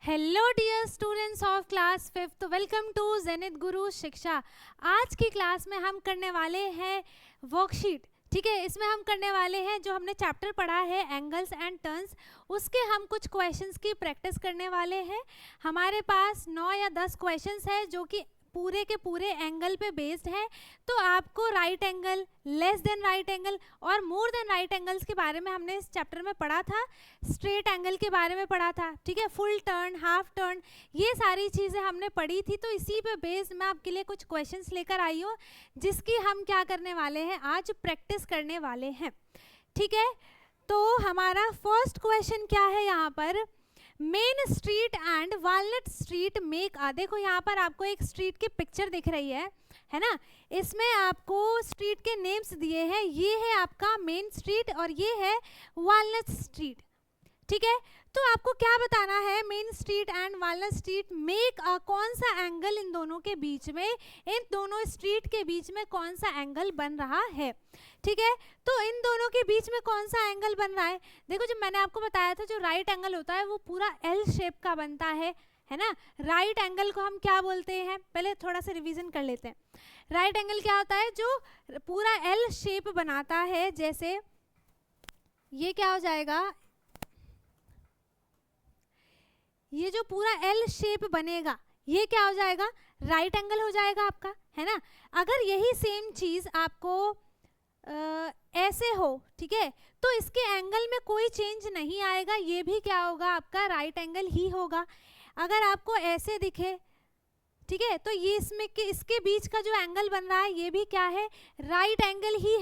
Hello dear students of class 5th, welcome to Zenith Guru Shiksha. आज की class में हम करने वाले हैं वर्कशीट। ठीक है, इसमें हम करने वाले हैं जो हमने चैप्टर पढ़ा है एंगल्स एंड टर्न्स, उसके हम कुछ क्वेश्चंस की प्रैक्टिस करने वाले हैं। हमारे पास 9 या 10 क्वेश्चंस है जो कि पूरे के पूरे एंगल पे बेस्ड है। तो आपको right angle, less than right angle और मोर देन राइट एंगल्स के बारे में हमने इस चैप्टर में पढ़ा था। स्ट्रेट एंगल के बारे में पढ़ा था, ठीक है, फुल टर्न, हाफ टर्न, ये सारी चीज़ें हमने पढ़ी थी। तो इसी पे बेस्ड मैं आपके लिए कुछ क्वेश्चंस लेकर आई हूँ जिसकी हम क्या करने वाले हैं, आज प्रैक्टिस करने वाले हैं। ठीक है, तो हमारा फर्स्ट क्वेश्चन क्या है यहाँ पर, main street and walnut street make आ, देखो यहाँ पर आपको एक स्ट्रीट की पिक्चर दिख रही है ना, इसमें आपको स्ट्रीट के नेम्स दिए हैं। ये है आपका मेन स्ट्रीट और ये है वॉलनट स्ट्रीट। ठीक है, तो आपको क्या बताना है, main street and walnut street make कौन सा एंगल इन दोनों के बीच में, इन दोनों स्ट्रीट के बीच में कौन सा एंगल बन रहा है। ठीक है, तो इन दोनों के बीच में कौन सा एंगल बन रहा है। देखो, जो मैंने आपको बताया था, जो राइट एंगल होता है वो पूरा एल शेप का बनता है ना। राइट एंगल को हम क्या बोलते हैं, पहले थोड़ा सा रिवीजन कर लेते हैं। राइट एंगल क्या होता है, जो पूरा एल शेप बनाता है। जैसे ये क्या हो जाएगा, ये जो पूरा एल शेप बनेगा ये क्या हो जाएगा, राइट एंगल हो जाएगा आपका, है ना। अगर यही सेम चीज आपको ऐसे हो, ठीक है, तो इसके एंगल में कोई चेंज नहीं आएगा, ये भी क्या होगा, आपका राइट एंगल ही होगा। अगर आपको ऐसे दिखे, ठीक है, तो ये इसमें के इसके बीच का जो एंगल बन रहा है ये भी क्या है, राइट एंगल ही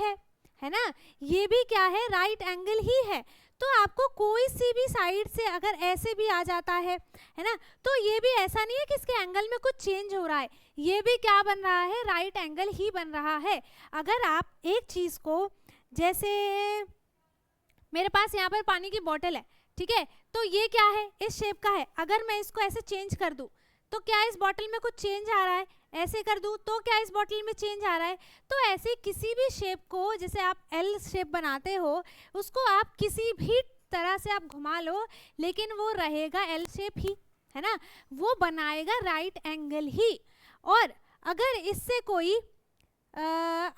है ना, ये भी क्या है, राइट एंगल ही है। तो आपको कोई सी भी साइड से अगर ऐसे भी आ जाता है ना, तो ये भी ऐसा नहीं है कि इसके एंगल में कुछ चेंज हो रहा है, ये भी क्या बन रहा है, राइट एंगल ही बन रहा है। अगर आप एक चीज को, जैसे मेरे पास यहाँ पर पानी की बोतल है, ठीक है, तो ये क्या है, इस शेप का है। अगर मैं इसको ऐसे चेंज कर दूं तो क्या इस बॉटल में कुछ चेंज आ रहा है, ऐसे कर दूं तो क्या इस बॉटल में चेंज आ रहा है। तो ऐसे किसी भी शेप को, जैसे आप एल शेप बनाते हो, उसको आप किसी भी तरह से आप घुमा लो लेकिन वो रहेगा एल शेप ही, है ना, वो बनाएगा राइट एंगल ही। और अगर इससे कोई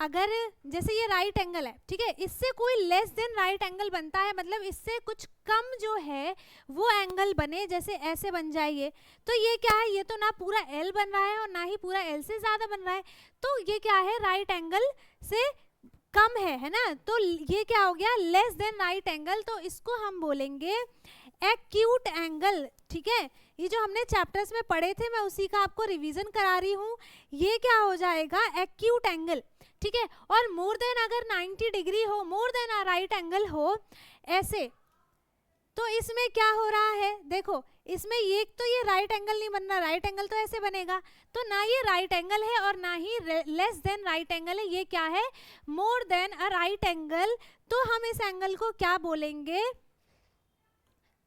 अगर जैसे ये राइट एंगल है, ठीक है, इससे कोई लेस देन राइट एंगल बनता है, मतलब इससे कुछ कम जो है वो एंगल बने, जैसे ऐसे बन जाए तो ये क्या है, ये तो ना पूरा एल बन रहा है और ना ही पूरा एल से ज़्यादा बन रहा है, तो ये क्या है, राइट एंगल से कम है ना। तो ये क्या हो गया, लेस देन राइट एंगल, तो इसको हम बोलेंगे एक्यूट एंगल। ठीक है, ये जो हमने चैप्टर्स में पढ़े थे मैं उसी का आपको रिवीजन करा रही हूँ। ये क्या हो जाएगा, एक्यूट एंगल। ठीक है, और मोर देन अगर 90 डिग्री हो, more than a right angle हो ऐसे, तो इसमें क्या हो रहा है, देखो इसमें ये तो ये राइट एंगल नहीं बन रहा, राइट एंगल तो ऐसे बनेगा, तो ना ये राइट एंगल है और ना ही लेस देन राइट एंगल है, ये क्या है, more than a right angle. तो हम इस एंगल को क्या बोलेंगे,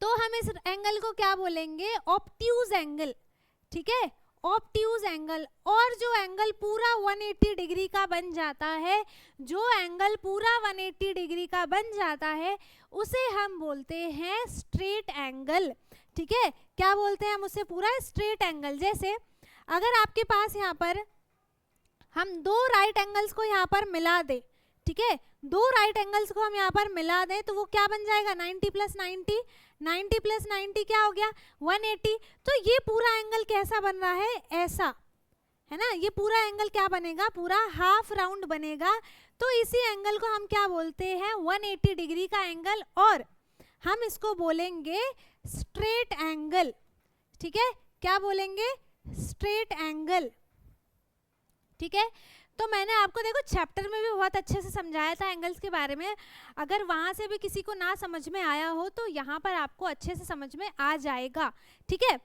तो हम इस एंगल को क्या बोलेंगे, ऑब्ट्यूज एंगल। ठीक है, ऑब्ट्यूज एंगल। और जो एंगल पूरा 180 डिग्री का बन जाता है, जो एंगल पूरा 180 डिग्री का बन जाता है उसे हम बोलते हैं स्ट्रेट एंगल। ठीक है, क्या बोलते हैं हम उसे, पूरा स्ट्रेट एंगल। जैसे अगर आपके पास यहाँ पर हम दो राइट एंगल्स को यहाँ पर मिला दें, ठीक है, दो राइट एंगल्स को हम यहाँ पर मिला दें तो वो क्या बन जाएगा, 90 प्लस 90, 90 प्लस 90 क्या हो गया, 180। तो ये पूरा एंगल कैसा बन रहा है, ऐसा, है ना, ये पूरा एंगल क्या बनेगा, पूरा हाफ राउंड बनेगा। तो इसी एंगल को हम क्या बोलते हैं, 180 डिग्री का एंगल, और हम इसको बोलेंगे स्ट्रेट एंगल। ठीक है, क्या बोलेंगे, स्ट्रेट एंगल। ठीक है, तो मैंने आपको देखो चैप्टर में भी बहुत अच्छे से समझाया था एंगल्स के बारे में, अगर वहाँ से भी किसी को ना समझ में आया हो तो यहाँ पर आपको अच्छे से समझ में आ जाएगा। ठीक है,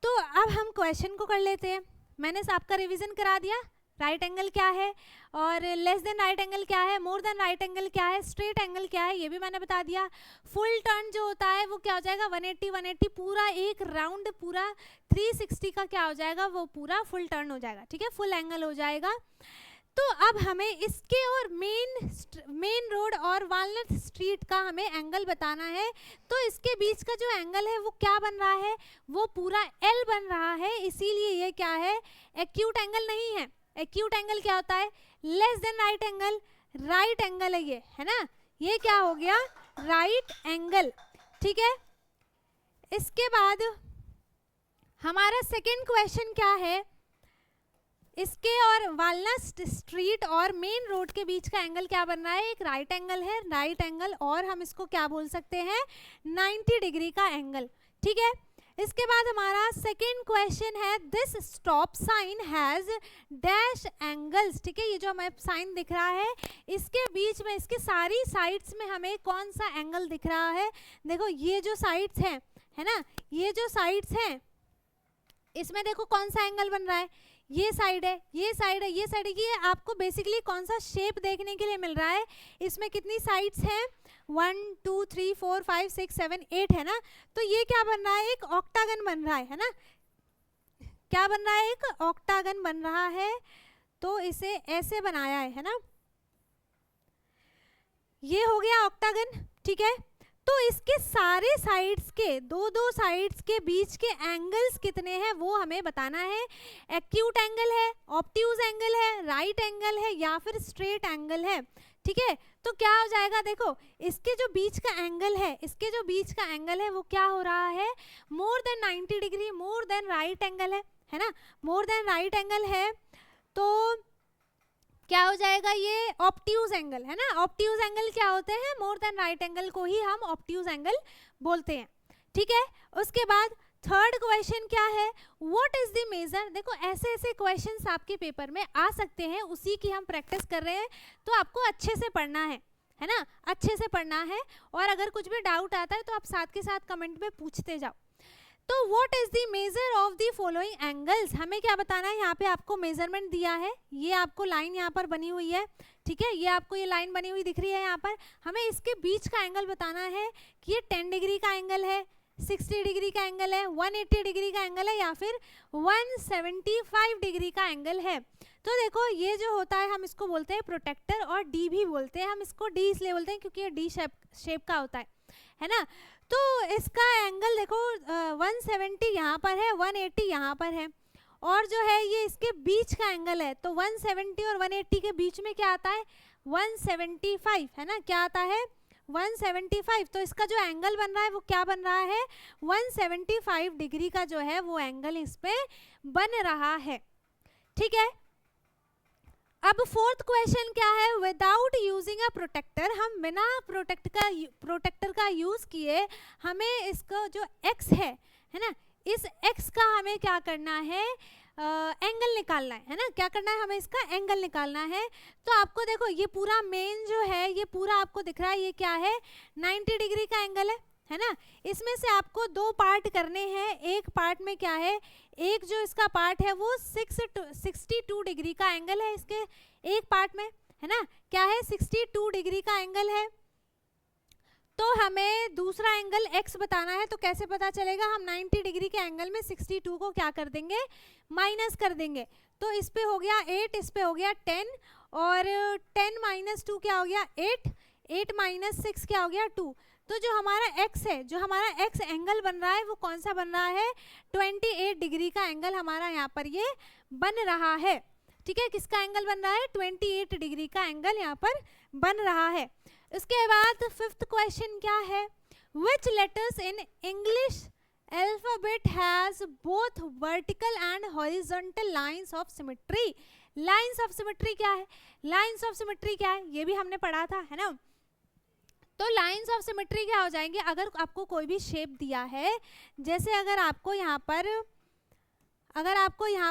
तो अब हम क्वेश्चन को कर लेते हैं। मैंने आपका रिवीजन करा दिया, राइट एंगल क्या है और लेस देन राइट एंगल क्या है, मोर देन राइट एंगल क्या है, स्ट्रेट एंगल क्या है, ये भी मैंने बता दिया। फुल टर्न जो होता है वो क्या हो जाएगा, 180 180, पूरा एक राउंड, पूरा 360 का क्या हो जाएगा, वो पूरा फुल टर्न हो जाएगा। ठीक है, फुल एंगल हो जाएगा। तो अब हमें इसके और मेन रोड और वालनट स्ट्रीट का हमें एंगल बताना है। तो इसके बीच का जो एंगल है वो क्या बन रहा है, वो पूरा L बन रहा है, इसीलिए ये क्या है, एक्यूट एंगल नहीं है। एक्यूट एंगल क्या होता है, less than right angle, right angle है ये, है ना, ये क्या हो गया, राइट एंगल, ठीक है। इसके बाद हमारा सेकेंड क्वेश्चन क्या है, इसके और वालनट स्ट्रीट और मेन रोड के बीच का एंगल क्या बन रहा है, एक राइट एंगल है, राइट एंगल, और हम इसको क्या बोल सकते हैं, 90 डिग्री का एंगल, ठीक है। इसके बाद हमारा सेकेंड क्वेश्चन है, this stop sign has dash angles, ठीक है, ये जो हमें साइन दिख रहा है इसके बीच में, इसके सारी साइड्स में हमें कौन सा एंगल दिख रहा है। देखो ये जो साइड्स हैं, है ना, ये जो साइड्स हैं इसमें देखो कौन सा एंगल बन रहा है, ये साइड है, ये साइड है, ये साइड है। ये आपको बेसिकली कौन सा शेप देखने के लिए मिल रहा है, इसमें कितनी साइड्स हैं, 1 2 3 4 5 6 7 8 है ना। तो ये क्या बन रहा है, एक ऑक्टागन बन रहा है ना, क्या बन रहा है, एक ऑक्टागन बन रहा है। तो इसे ऐसे बनाया है ना, ये हो गया ऑक्टागन, ठीक है। तो इसके सारे साइड्स के दो साइड्स के बीच के एंगल्स कितने हैं वो हमें बताना है। एक्यूट एंगल है, ऑब्ट्यूज एंगल है, राइट एंगल है, या फिर स्ट्रेट एंगल है, ठीक है। तो क्या हो जाएगा, देखो इसके जो बीच का एंगल है, इसके जो बीच का एंगल है वो क्या हो रहा है, more than 90 degree, more than right angle है ना, मोर देन राइट एंगल है। तो क्या हो जाएगा, ये ऑब्ट्यूज एंगल है ना। ऑब्ट्यूज एंगल क्या होते हैं, मोर देन राइट एंगल को ही हम ऑब्ट्यूज एंगल बोलते हैं, ठीक है। उसके बाद थर्ड क्वेश्चन क्या है, व्हाट इज द मेजर। देखो ऐसे ऐसे क्वेश्चंस आपके पेपर में आ सकते हैं, उसी की हम प्रैक्टिस कर रहे हैं। तो आपको अच्छे से पढ़ना है ना, अच्छे से पढ़ना है। और अगर कुछ भी डाउट आता है तो आप साथ के साथ कमेंट में पूछते जाओ। तो what is the measure of the following angles, हमें क्या बताना है, यहाँ पे आपको मेजरमेंट दिया है, ये आपको लाइन यहाँ पर बनी हुई है, ठीक है, ये आपको ये लाइन बनी हुई दिख रही है यहाँ पर। हमें इसके बीच का एंगल बताना है कि ये 10 डिग्री का एंगल है, 60 डिग्री का एंगल है, 180 डिग्री का एंगल है, या फिर 175 डिग्री का एंगल है। तो देखो ये जो होता है हम इसको बोलते हैं प्रोटेक्टर, और डी भी बोलते हैं। हम इसको डी इसलिए बोलते हैं क्योंकि ये डी शेप का होता है ना। तो इसका एंगल देखो 170 यहाँ पर है, 180 यहाँ पर है, और जो है ये इसके बीच का एंगल है। तो 170 और 180 के बीच में क्या आता है, 175, है ना, क्या आता है, 175। तो इसका जो एंगल बन रहा है वो क्या बन रहा है, 175 डिग्री का जो है वो एंगल इस पे बन रहा है, ठीक है। अब फोर्थ क्वेश्चन क्या है, विदाउट यूजिंग अ प्रोटेक्टर, हम बिना प्रोटेक्टर का यूज किए हमें इसका जो x है ना, इस x का हमें क्या करना है, एंगल निकालना है ना, क्या करना है, हमें इसका एंगल निकालना है। तो आपको देखो ये पूरा मेन जो है ये पूरा आपको दिख रहा है, ये क्या है, 90 डिग्री का एंगल है ना। इसमें से आपको दो पार्ट करने हैं, एक पार्ट में क्या है, एक जो इसका पार्ट है वो 62 डिग्री का एंगल है, इसके एक पार्ट में, है ना, क्या है, 62 डिग्री का एंगल है। तो हमें दूसरा एंगल x बताना है। तो कैसे पता चलेगा, हम 90 डिग्री के एंगल में 62 को क्या कर देंगे, माइनस कर देंगे। तो इस पे हो गया 8, इस पे हो गया 10, और 10 माइनस 2 क्या हो गया 8, 8 माइनस 6 क्या हो गया 2। तो जो हमारा x है, जो हमारा x एंगल बन रहा है वो कौन सा बन रहा है, 28 डिग्री का एंगल हमारा यहाँ पर ये बन रहा है, ठीक है। किसका एंगल बन रहा है, 28 डिग्री का एंगल यहाँ पर बन रहा है। उसके बाद फिफ्थ क्वेश्चन क्या है, which letters in English alphabet has both vertical and horizontal lines of symmetry. Lines of symmetry क्या है, लाइंस ऑफ सिमेट्री क्या है, ये भी हमने पढ़ा था, है ना। तो लाइंस ऑफ सिमेट्री क्या हो जाएंगे, अगर आपको कोई भी शेप दिया है, जैसे अगर आपको यहाँ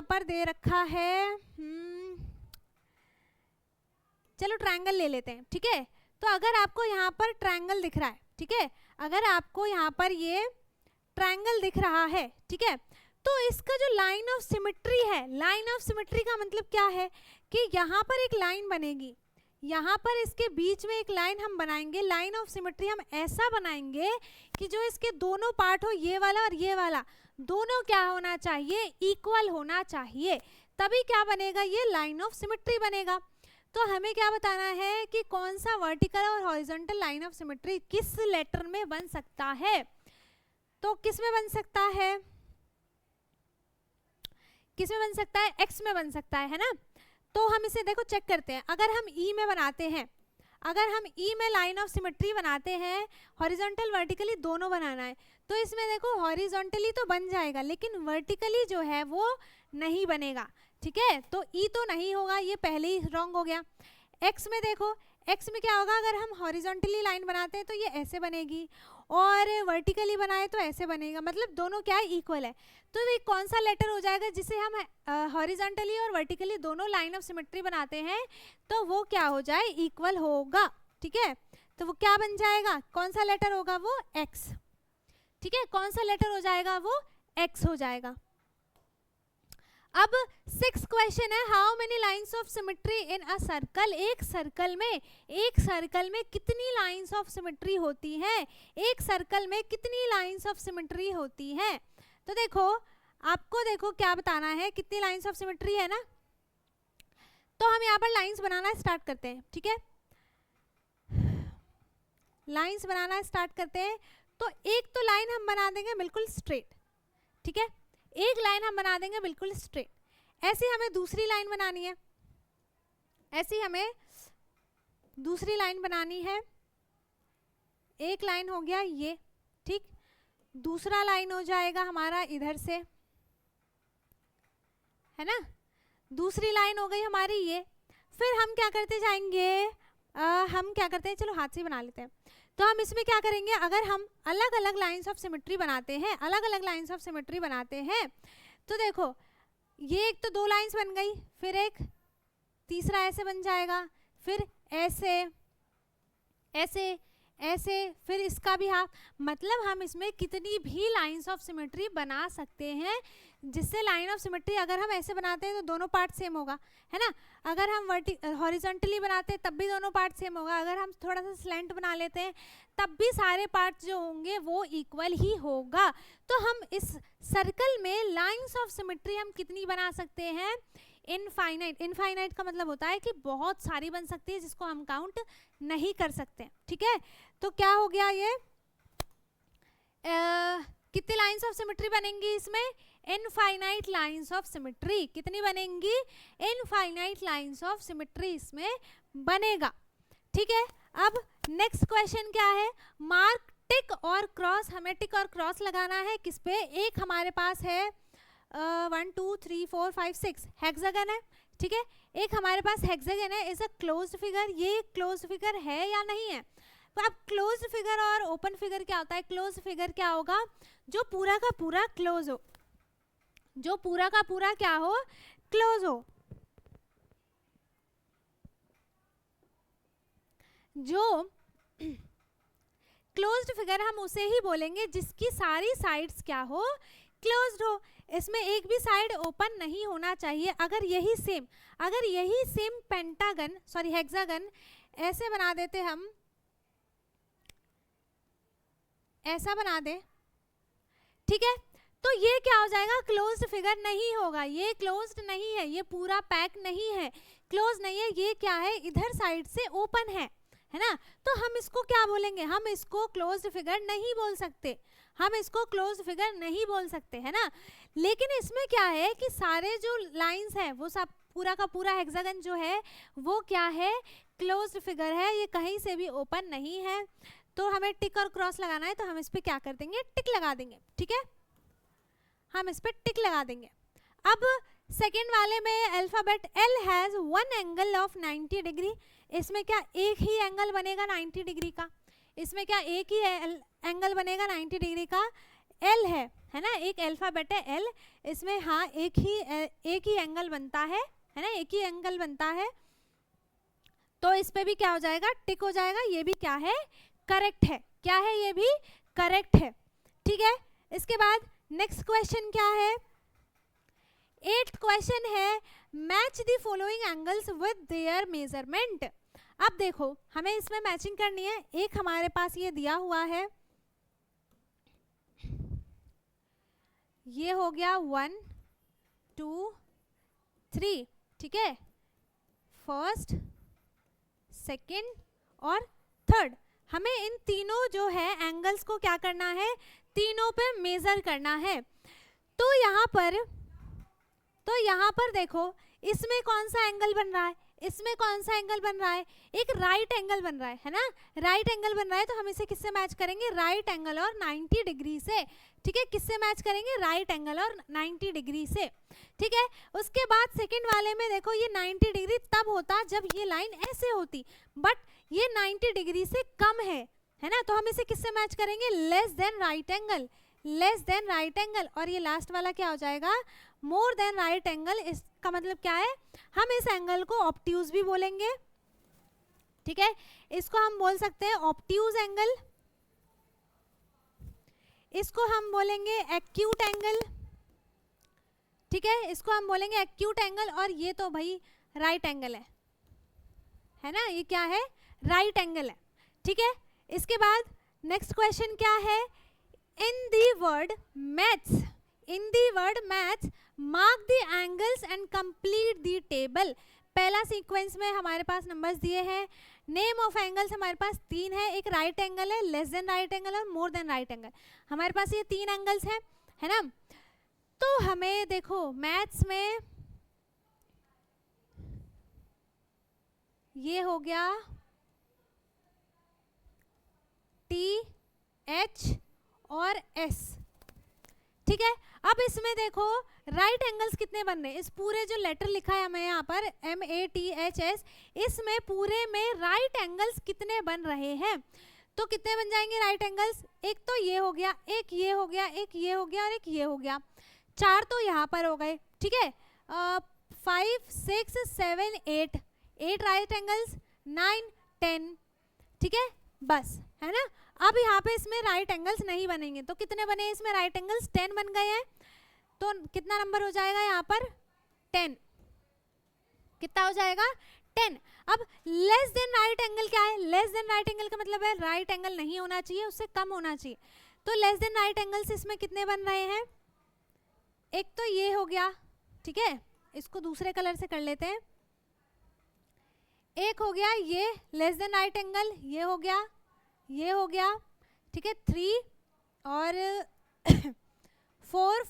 पर दे रखा है, चलो ट्रायंगल ले लेते हैं, ठीक है। तो अगर आपको यहाँ पर ट्रायंगल दिख रहा है, ठीक है, अगर आपको यहाँ पर ये ट्रायंगल दिख रहा है, ठीक है, तो इसका जो लाइन ऑफ सिमेट्री है, लाइन ऑफ सिमेट्री का मतलब क्या है कि यहाँ पर एक लाइन बनेगी, यहाँ पर इसके बीच में एक लाइन हम बनाएंगे। लाइन ऑफ सिमेट्री हम ऐसा बनाएंगे कि जो इसके दोनों पार्ट हो, ये वाला और ये वाला, दोनों क्या होना चाहिए, इक्वल होना चाहिए, तभी क्या बनेगा, ये लाइन ऑफ सिमेट्री बनेगा। तो हमें क्या बताना है कि कौन सा वर्टिकल और हॉरिजॉन्टल लाइन ऑफ सिमेट्री किस लेटर में बन सकता है। तो किस में बन सकता है, किस में बन सकता है, एक्स में बन सकता है ना। तो हम इसे देखो चेक करते हैं। अगर हम ई में बनाते हैं, अगर हम ई में लाइन ऑफ सिमेट्री बनाते हैं, हॉरिजॉन्टल वर्टिकली दोनों बनाना है, तो इसमें देखो हॉरिजॉन्टली तो बन जाएगा लेकिन वर्टिकली जो है वो नहीं बनेगा, ठीक है। तो ई तो नहीं होगा, ये पहले ही रॉन्ग हो गया। एक्स में देखो, एक्स में क्या होगा, अगर हम हॉरिजॉन्टली लाइन बनाते हैं तो ये ऐसे बनेगी और वर्टिकली बनाए तो ऐसे बनेगा, मतलब दोनों क्या है, इक्वल है। तो ये कौन सा लेटर हो जाएगा जिसे हम हॉरिजॉन्टली और वर्टिकली दोनों लाइन ऑफ सिमेट्री बनाते हैं तो वो क्या हो जाए, इक्वल होगा, ठीक है। तो वो क्या बन जाएगा, कौन सा लेटर होगा, वो एक्स, ठीक है। कौन सा लेटर हो जाएगा, वो एक्स हो जाएगा। अब 6 क्वेश्चन है, how many lines of symmetry in a circle. एक सर्कल में कितनी लाइंस ऑफ सिमेट्री होती है, एक सर्कल में कितनी लाइंस ऑफ सिमेट्री होती है। तो देखो आपको देखो क्या बताना है, कितनी लाइंस ऑफ सिमेट्री है ना। तो हम यहाँ पर लाइंस बनाना स्टार्ट करते हैं, ठीक है। लाइंस बनाना स्टार्ट करते हैं। तो एक तो लाइन हम बना देंगे बिल्कुल स्ट्रेट, ठीक है, एक लाइन हम बना देंगे बिल्कुल स्ट्रेट। ऐसे हमें दूसरी लाइन बनानी है, ऐसी हमें दूसरी लाइन बनानी है। एक लाइन हो गया ये, ठीक। दूसरा लाइन हो जाएगा हमारा इधर से, है ना, दूसरी लाइन हो गई हमारी ये। फिर हम क्या करते जाएंगे, हम क्या करते हैं, चलो हाथ से बना लेते हैं। तो हम इसमें क्या करेंगे, अगर हम अलग अलग लाइंस ऑफ सिमेट्री बनाते हैं, अलग अलग लाइंस ऑफ सिमेट्री बनाते हैं, तो देखो ये एक तो 2 लाइंस बन गई, फिर एक तीसरा ऐसे बन जाएगा, फिर ऐसे ऐसे ऐसे, फिर इसका भी हाफ। मतलब हम इसमें कितनी भी लाइंस ऑफ सिमेट्री बना सकते हैं, जिससे लाइन ऑफ सिमेट्री अगर हम ऐसे बनाते हैं तो दोनों पार्ट सेम होगा, है ना। अगर हम हॉरिजॉन्टली बनाते हैं तब भी दोनों पार्ट सेम होगा, अगर हम थोड़ा सा स्लैंट बना लेते हैं तब भी सारे पार्ट जो होंगे वो इक्वल ही होगा। तो हम इस सर्कल में लाइंस ऑफ सिमेट्री हम कितनी बना सकते हैं, इनफाइनाइट। इनफाइनाइट का मतलब होता है कि बहुत सारी बन सकती है जिसको हम काउंट नहीं कर सकते, ठीक है। तो क्या हो गया ये, कितनी लाइंस ऑफ सिमेट्री बनेंगी इसमें, इनफाइनाइट लाइंस ऑफ सिमेट्री। कितनी बनेंगी, इनफाइनाइट लाइंस ऑफ सिमेट्री इसमें बनेगा, ठीक है। अब नेक्स्ट क्वेश्चन क्या है, मार्क टिक और क्रॉस। हमें टिक और क्रॉस लगाना है किस पे, एक हमारे पास है 1 2 3 4 5 6 हेक्सागन है, ठीक है। एक हमारे पास हेक्सागन है, इज अ क्लोज्ड फिगर। ये क्लोज्ड फिगर है या नहीं है। तो अब क्लोज्ड फिगर और ओपन फिगर क्या होता है, क्लोज्ड फिगर क्या होगा, जो पूरा का पूरा क्लोज हो, जो पूरा का पूरा क्या हो, क्लोज हो। जो क्लोज्ड फिगर हम उसे ही बोलेंगे जिसकी सारी साइड्स क्या हो, क्लोज्ड हो। इसमें एक भी साइड ओपन नहीं होना चाहिए। अगर यही सेम पेंटागन सॉरी हेक्सागन ऐसे बना देते, हम ऐसा बना दे, ठीक है, तो ये क्या हो जाएगा, क्लोज्ड फिगर नहीं होगा। ये क्लोज्ड नहीं है, ये पूरा पैक नहीं है, क्लोज नहीं है, ये क्या है, इधर साइड से ओपन है ना। तो हम इसको क्या बोलेंगे, हम इसको क्लोज्ड फिगर नहीं बोल सकते, हम इसको क्लोज्ड फिगर नहीं बोल सकते, है ना। लेकिन इसमें क्या है कि सारे जो लाइंस है वो सब पूरा का पूरा हेक्सागन जो है वो क्या है, क्लोज्ड फिगर है, ये कहीं से भी ओपन नहीं है। तो हमें टिक और क्रॉस लगाना है, तो हम इस पे क्या कर देंगे, टिक लगा देंगे, ठीक है, हम इस पे टिक लगा देंगे। अब सेकेंड वाले में alphabet L has 1 angle of 90 degree. इसमें क्या एक ही एंगल बनेगा 90 डिग्री का, इसमें क्या एक ही एंगल बनेगा 90 डिग्री का। एल है ना, एक अल्फाबेट है एल, इसमें हाँ एक ही एंगल बनता है ना, एक ही एंगल बनता है। तो इस पे भी क्या हो जाएगा, टिक हो जाएगा। ये भी क्या है, करेक्ट है, क्या है, ये भी करेक्ट है, ठीक है। इसके बाद नेक्स्ट क्वेश्चन क्या है, 8th क्वेश्चन है, match the following angles with their measurement. अब देखो हमें इसमें मैचिंग करनी है। एक हमारे पास ये दिया हुआ है, ये हो गया 1 2 3, ठीक है, फर्स्ट सेकंड और थर्ड, हमें इन तीनों जो है एंगल्स को क्या करना है, तीनों पे मेजर करना है। तो यहाँ पर देखो इसमें कौन सा एंगल बन रहा है, इसमें कौन सा एंगल बन रहा है, एक राइट एंगल बन रहा है ना, राइट एंगल बन रहा है। तो हम इसे किससे मैच करेंगे, राइट एंगल और 90 डिग्री से। ठीक है, किससे मैच करेंगे, राइट एंगल और 90 डिग्री से। ठीक है, उसके बाद सेकंड वाले में देखो ये 90 डिग्री तब होता जब ये लाइन ऐसे होती, बट ये 90 डिग्री से कम है ना, तो हम इसे किससे मैच करेंगे, less than right angle, less than right angle. और ये लास्ट वाला क्या हो जाएगा, मोर देन राइट एंगल। इसका मतलब क्या है, हम इस एंगल को ऑब्ट्यूज भी बोलेंगे। ठीक है, इसको हम बोल सकते हैं ऑब्ट्यूज एंगल, इसको हम बोलेंगे एक्यूट एंगल। ठीक है, इसको हम बोलेंगे एक्यूट एंगल। और ये तो भाई राइट एंगल है ना, ये क्या है, राइट एंगल है। ठीक है, इसके बाद नेक्स्ट क्वेश्चन क्या है, in the word maths, in the word maths mark the angles and complete the table. पहला सीक्वेंस में हमारे पास नंबर्स दिए हैं, नेम ऑफ एंगल्स हमारे पास 3 है, एक राइट एंगल है, लेस देन राइट एंगल और मोर देन राइट एंगल। हमारे पास ये 3 एंगल्स हैं, है ना। तो हमें देखो मैथ्स में ये हो गया टी, एच और एस। ठीक है, अब इसमें देखो राइट एंगल्स कितने बन रहे हैं, इस पूरे जो लेटर लिखा है हमें यहाँ पर MATHS, इसमें पूरे में राइट एंगल्स कितने बन रहे हैं। तो कितने बन जाएंगे राइट एंगल्स, एक तो ये हो गया, एक ये हो गया, एक ये हो गया और एक ये हो गया, 4 तो यहाँ पर हो गए। ठीक है, 5 6 7 8 राइट एंगल्स, 9 10। ठीक है, बस, है ना। अब यहाँ पे इसमें राइट एंगल्स नहीं बनेंगे, तो कितने बने इसमें राइट एंगल्स, 10 बन गए हैं। तो कितना नंबर हो जाएगा यहाँ पर, 10। कितना हो जाएगा, 10। अब लेस देन राइट एंगल क्या है, लेस देन राइट एंगल का मतलब है राइट एंगल नहीं होना चाहिए, उससे कम होना चाहिए। तो लेस देन राइट एंगल्स इसमें कितने बन रहे हैं, एक तो ये हो गया। ठीक है, इसको दूसरे कलर से कर लेते हैं। एक हो गया ये लेस देन राइट एंगल, ये हो गया, ये हो गया। ठीक है, 3 और 4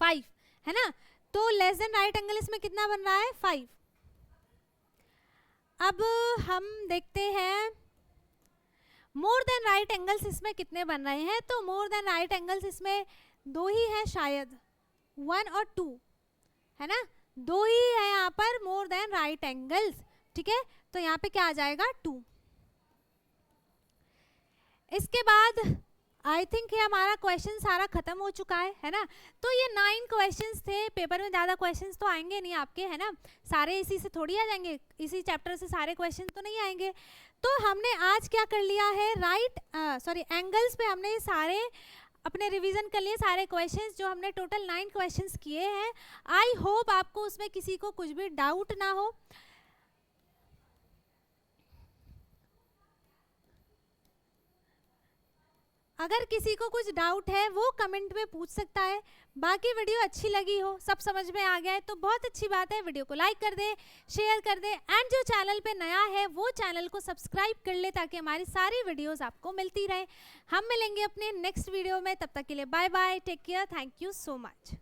5 है ना। तो लेस देन राइट एंगल इसमें कितना बन रहा है, 5। अब हम देखते हैं मोर देन राइट एंगल्स इसमें कितने बन रहे हैं। तो मोर देन राइट एंगल्स इसमें 2 ही है शायद, 1 और 2, है ना, 2 ही है यहाँ पर मोर देन राइट एंगल्स। ठीक है, तो यहाँ पे क्या आ जाएगा, 2। इसके बाद आई थिंक ये हमारा क्वेश्चन सारा खत्म हो चुका है ना। तो ये 9 क्वेश्चंस थे, पेपर में ज़्यादा क्वेश्चंस तो आएंगे नहीं आपके, है ना, सारे इसी से थोड़ी आ जाएंगे, इसी चैप्टर से सारे क्वेश्चंस तो नहीं आएंगे। तो हमने आज क्या कर लिया है, एंगल्स पे हमने सारे अपने रिवीजन कर लिए, सारे क्वेश्चंस जो हमने टोटल 9 क्वेश्चंस किए हैं। आई होप आपको उसमें किसी को कुछ भी डाउट ना हो। अगर किसी को कुछ डाउट है वो कमेंट में पूछ सकता है। बाकी वीडियो अच्छी लगी हो, सब समझ में आ गया है तो बहुत अच्छी बात है, वीडियो को लाइक कर दे, शेयर कर दे, एंड जो चैनल पे नया है वो चैनल को सब्सक्राइब कर ले ताकि हमारी सारी वीडियोस आपको मिलती रहे। हम मिलेंगे अपने नेक्स्ट वीडियो में, तब तक के लिए bye bye, take care, thank you so much.